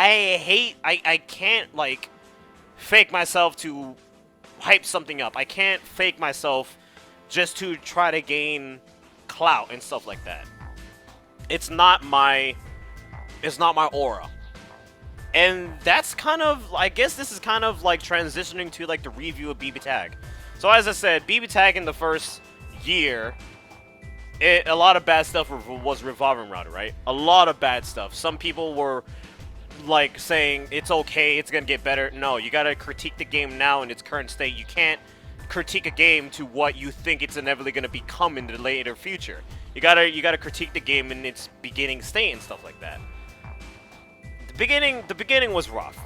I can't, like, fake myself to hype something up. I can't fake myself just to try to gain clout and stuff like that. It's not my aura. And that's kind of, I guess this is kind of like transitioning to like the review of BB Tag. So as I said, BB Tag in the first year, a lot of bad stuff was revolving around it, right? A lot of bad stuff. Some people were like saying it's okay, it's gonna get better. No, you gotta critique the game now in its current state. You can't critique a game to what you think it's inevitably gonna become in the later future. You gotta critique the game in its beginning state and stuff like that. The beginning was rough.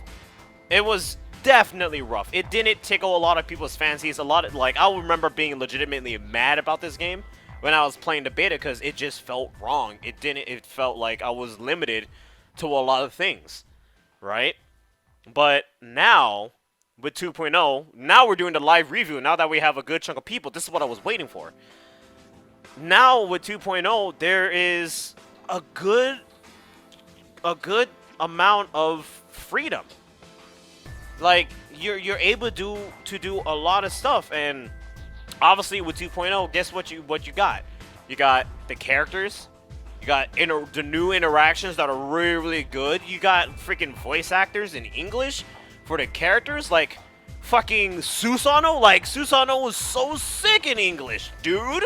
It was definitely rough. It didn't tickle a lot of people's fancies. Like, I remember being legitimately mad about this game when I was playing the beta because it just felt wrong. It felt like I was limited to a lot of things, right? But now, with 2.0, now we're doing the live review. Now that we have a good chunk of people, this is what I was waiting for. Now, with 2.0, there is a good amount of freedom. Like, you're able to do a lot of stuff, and obviously with 2.0, guess what you got? You got the characters. You got the new interactions that are really, really good. You got freaking voice actors in English for the characters, like fucking Susano. Like, Susano was so sick in English, dude.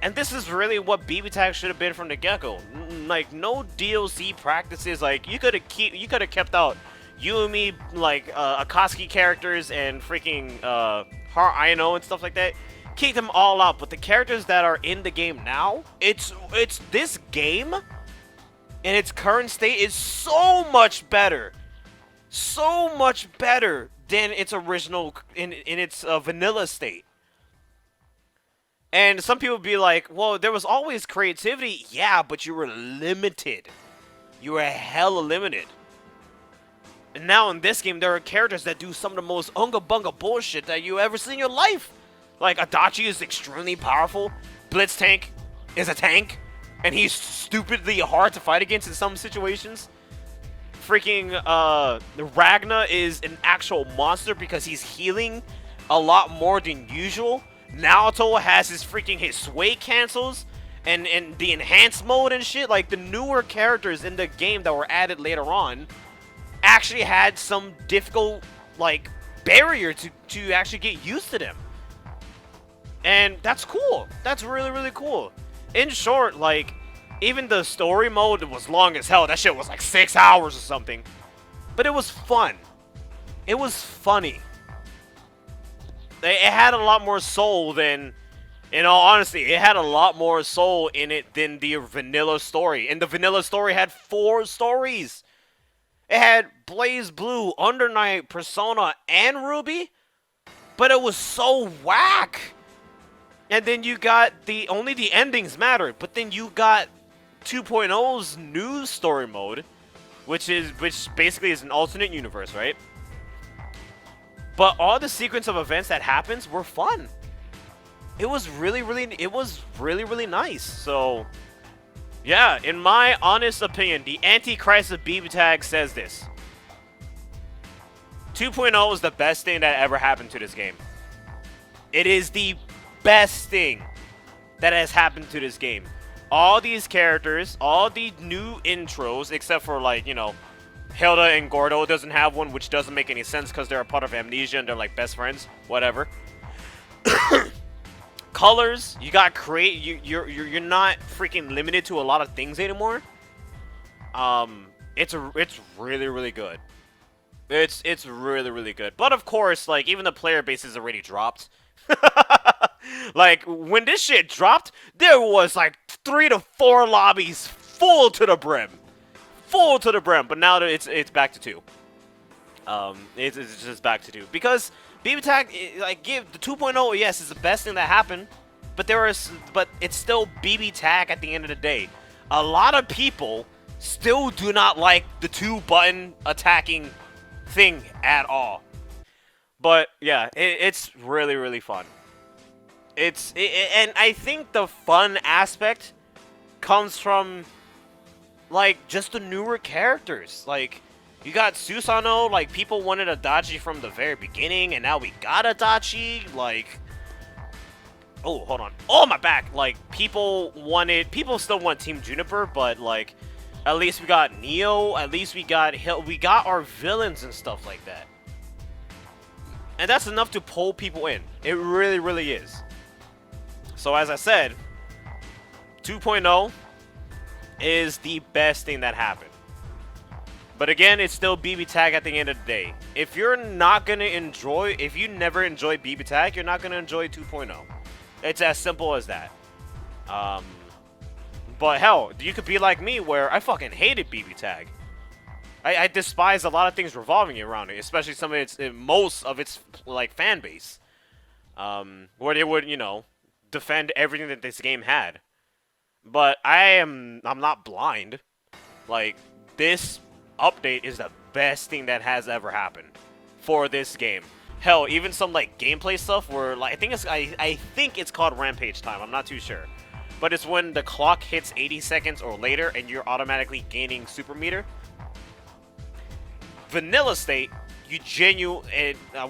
And this is really what BB Tag should have been from the get-go. Like, no DLC practices. Like, you could have kept out Yumi, like Akatsuki characters and freaking Har Aino and stuff like that. Keep them all out, but the characters that are in the game now, it's this game in its current state is so much better than its original in its vanilla state. And some people be like, well, there was always creativity. Yeah, but you were limited. You were hella limited. And now in this game, there are characters that do some of the most unga bunga bullshit that you ever seen in your life. Like, Adachi is extremely powerful. Blitztank is a tank. And he's stupidly hard to fight against in some situations. Freaking, Ragna is an actual monster because he's healing a lot more than usual. Naoto has his sway cancels and the enhanced mode and shit. Like, the newer characters in the game that were added later on actually had some difficult, like, barrier to actually get used to them. And that's cool. That's really, really cool. In short, like, even the story mode was long as hell. That shit was like 6 hours or something. But it was fun. It was funny. It had a lot more soul than, in all honesty, it had a lot more soul in it than the vanilla story. And the vanilla story had 4 stories. It had Blaze Blue, Under Night, Persona, and Ruby. But it was so whack. And then you got only the endings mattered. But then you got 2.0's new story mode, which basically is an alternate universe, right? But all the sequence of events that happens were fun. It was really, really nice. So, yeah, in my honest opinion, the Antichrist of BB Tag says this. 2.0 is the best thing that ever happened to this game. It is the best thing that has happened to this game. All these characters, all the new intros, except for, like, you know, Hilda and Gordo doesn't have one, which doesn't make any sense because they're a part of Amnesia and they're like best friends. Whatever. Colors, you got you're not freaking limited to a lot of things anymore. It's really, really good. It's really, really good. But of course, like, even the player base is already dropped. Like, when this shit dropped, there was like 3 to 4 lobbies full to the brim. Full to the brim, but now it's back to 2. It's just back to 2 because BB Tag, like, give the 2.0, yes, is the best thing that happened, but it's still BB Tag at the end of the day. A lot of people still do not like the 2-button attacking thing at all. But yeah, it's really, really fun. And I think the fun aspect comes from like, just the newer characters. Like, you got Susanoo, like, people wanted Adachi from the very beginning, and now we got Adachi, like... Oh, hold on. Oh, my back! Like, people still want Team Juniper, but, like, at least we got Neo, at least we got our villains and stuff like that. And that's enough to pull people in. It really, really is. So, as I said, 2.0 is the best thing that happened. But again, it's still BBTAG at the end of the day. If you're not going to enjoy, if you never enjoy BBTAG, you're not going to enjoy 2.0. It's as simple as that. But hell, you could be like me where I fucking hated BBTAG. I despise a lot of things revolving around it, especially some of its, most of its, like, fan base. Where they would, you know, defend everything that this game had. But I'm not blind. Like, this update is the best thing that has ever happened for this game. Hell, even some, like, gameplay stuff where, like, I think it's called Rampage Time. I'm not too sure. But it's when the clock hits 80 seconds or later and you're automatically gaining super meter. Vanilla state,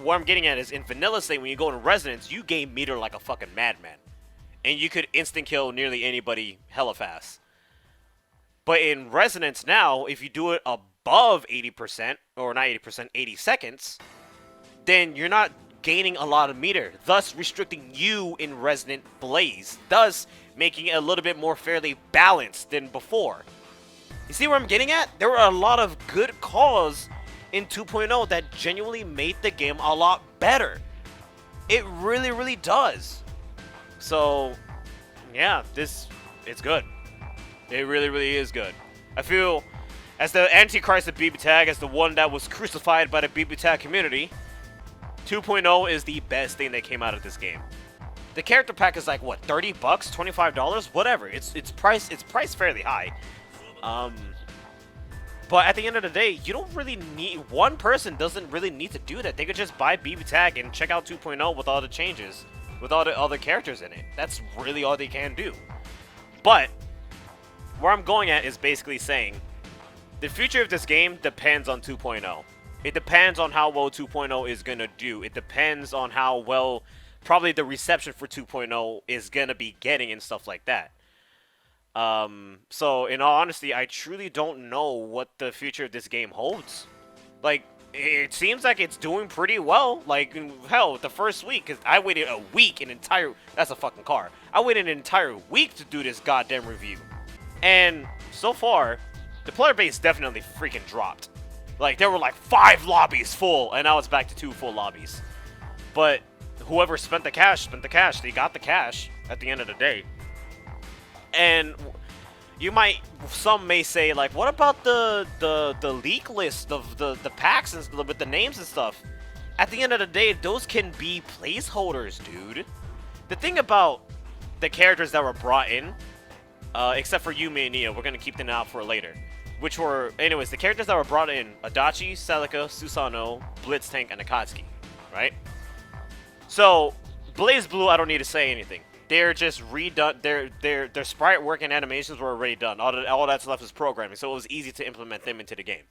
what I'm getting at is in vanilla state, when you go in resonance, you gain meter like a fucking madman. And you could instant kill nearly anybody hella fast. But in resonance now, if you do it above 80%, or not 80%, 80 seconds, then you're not gaining a lot of meter, thus restricting you in resonant blaze, thus making it a little bit more fairly balanced than before. You see where I'm getting at? There were a lot of good calls in 2.0 that genuinely made the game a lot better. It really, really does. So, yeah, it's good. It really, really is good. I feel, as the Antichrist of BBTAG, as the one that was crucified by the BBTAG community, 2.0 is the best thing that came out of this game. The character pack is like, what, 30 bucks, $25, whatever. It's priced fairly high. But at the end of the day, you don't really need, one person doesn't really need to do that. They could just buy BBTAG and check out 2.0 with all the changes, with all the other characters in it. That's really all they can do. But where I'm going at is basically saying the future of this game depends on 2.0. It depends on how well 2.0 is going to do. It depends on how well probably the reception for 2.0 is going to be getting and stuff like that. So, in all honesty, I truly don't know what the future of this game holds. Like, it seems like it's doing pretty well. Like, hell, the first week, because I waited a week, that's a fucking car. I waited an entire week to do this goddamn review. And so far, the player base definitely freaking dropped. Like, there were like 5 lobbies full, and now it's back to 2 full lobbies. But whoever spent the cash, spent the cash. They got the cash at the end of the day. And some may say, like, what about the leak list of the packs and with the names and stuff? At the end of the day, those can be placeholders, dude. The thing about the characters that were brought in, except for Yumi and Neo, we're gonna keep them out for later. Which were, anyways, the characters that were brought in: Adachi, Celica, Susanoo, Blitztank, and Akatsuki, right? So, Blaze Blue, I don't need to say anything. They're just redone. Their sprite work and animations were already done. All that's left is programming, so it was easy to implement them into the game.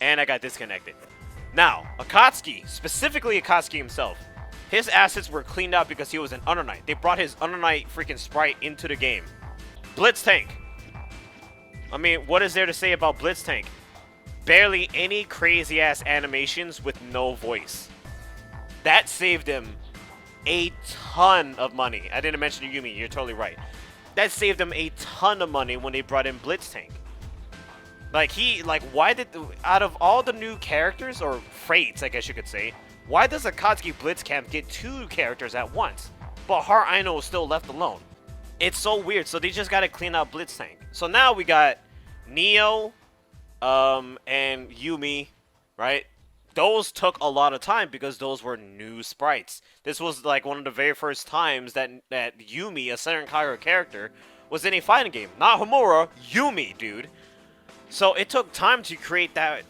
And I got disconnected. Now, Akatsuki, specifically Akatsuki himself, his assets were cleaned out because he was an Under Knight. They brought his Under Knight freaking sprite into the game. Blitztank. I mean, what is there to say about Blitztank? Barely any crazy-ass animations with no voice. That saved him a ton of money. I didn't mention Yumi, you're totally right. That saved them a ton of money when they brought in Blitztank. Why did, out of all the new characters, or fates, I guess you could say, why does Akatsuki Blitzcamp get 2 characters at once, but Heart Aino is still left alone? It's so weird, so they just gotta clean out Blitztank. So now we got Neo, and Yumi, right? Those took a lot of time because those were new sprites. This was like one of the very first times that Yumi, a Senran Kagura character, was in a fighting game. Not Homura, Yumi, dude. So it took time to create that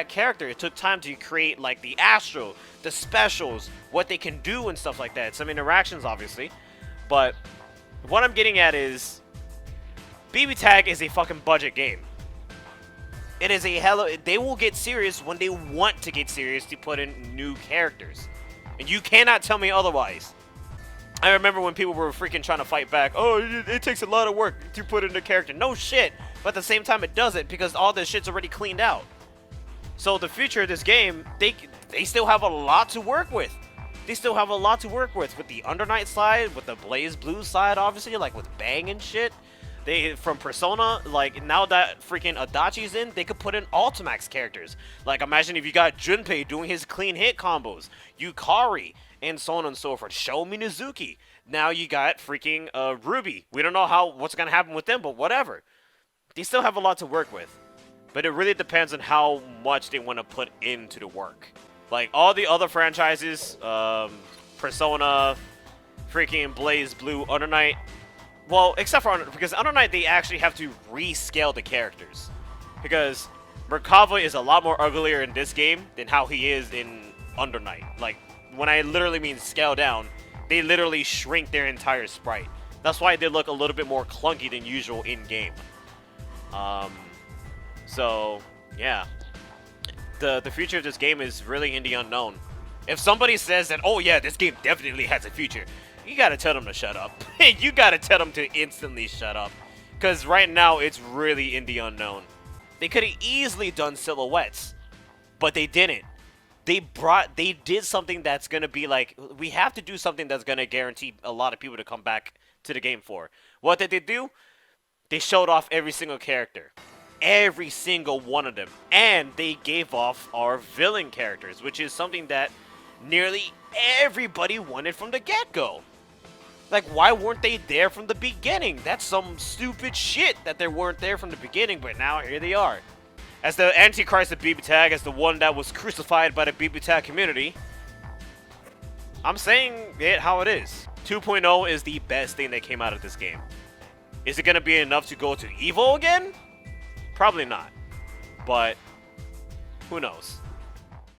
character. It took time to create like the Astro, the specials, what they can do and stuff like that. Some interactions, obviously. But what I'm getting at is BBTAG is a fucking budget game. It is a hella. They will get serious when they want to get serious to put in new characters, and you cannot tell me otherwise. I remember when people were freaking trying to fight back. Oh, it takes a lot of work to put in a character. No shit, but at the same time, it doesn't because all this shit's already cleaned out. So the future of this game, they still have a lot to work with. They still have a lot to work with the Under Night side, with the Blaze Blue side, obviously, like with Bang and shit. They from Persona, like now that freaking Adachi's in, they could put in Ultimax characters. Like imagine if you got Junpei doing his clean hit combos, Yukari, and so on and so forth. Show Minazuki. Now you got freaking Ruby. We don't know what's gonna happen with them, but whatever. They still have a lot to work with. But it really depends on how much they want to put into the work. Like all the other franchises, Persona, freaking Blaze Blue, Under Night. Well, except for because Under Night, they actually have to rescale the characters. Because Merkava is a lot more uglier in this game than how he is in Under Night. Like, when I literally mean scale down, they literally shrink their entire sprite. That's why they look a little bit more clunky than usual in-game. So, yeah. The future of this game is really in the unknown. If somebody says that, oh yeah, this game definitely has a future, you gotta tell them to shut up. You gotta tell them to instantly shut up. Because right now, it's really in the unknown. They could have easily done silhouettes, but they didn't. They did something that's gonna be like, we have to do something that's gonna guarantee a lot of people to come back to the game for. What did they do? They showed off every single character. Every single one of them. And they gave off our villain characters, which is something that nearly everybody wanted from the get-go. Like, why weren't they there from the beginning? That's some stupid shit that they weren't there from the beginning, but now here they are. As the Antichrist of BBTAG, as the one that was crucified by the BBTAG community, I'm saying it how it is. 2.0 is the best thing that came out of this game. Is it going to be enough to go to Evo again? Probably not. But who knows?